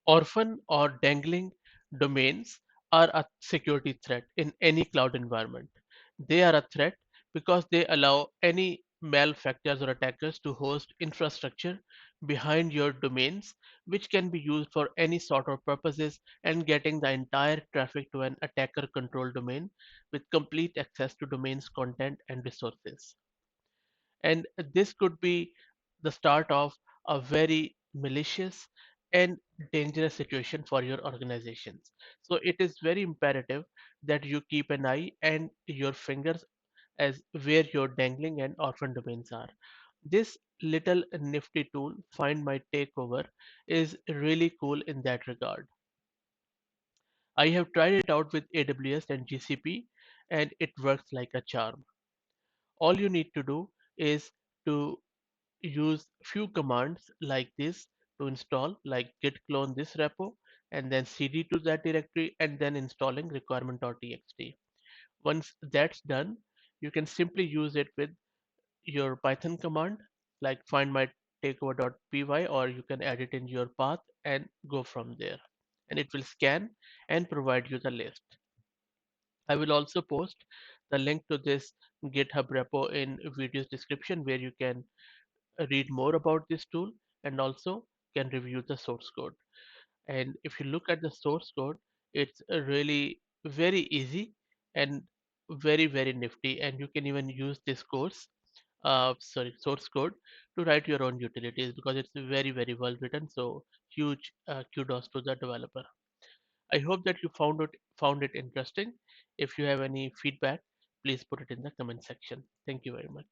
Orphan or dangling domains are a security threat in any cloud environment. They are a threat because they allow any malefactors or attackers to host infrastructure behind your domains, which can be used for any sort of purposes and getting the entire traffic to an attacker controlled domain with complete access to domain's content and resources. And this could be the start of a very malicious and dangerous situation for your organizations. So it is very imperative that you keep an eye and your fingers as where your dangling and orphan domains are. This little nifty tool, Find My Takeover, is really cool in that regard. I have tried it out with AWS and GCP, and it works like a charm. All you need to do is to use few commands like this to install, like git clone this repo and then cd to that directory and then installing requirement.txt. Once that's done, you can simply use it with your Python command like findmytakeover.py, or you can add it in your path and go from there. And it will scan and provide you the list. I will also post the link to this GitHub repo in video's description where you can read more about this tool and also can review the source code. And if you look at the source code, it's really very easy and very nifty. And you can even use this source code to write your own utilities because it's very well written. So huge kudos to the developer. I hope that you found it interesting. If you have any feedback, please put it in the comment section. Thank you very much.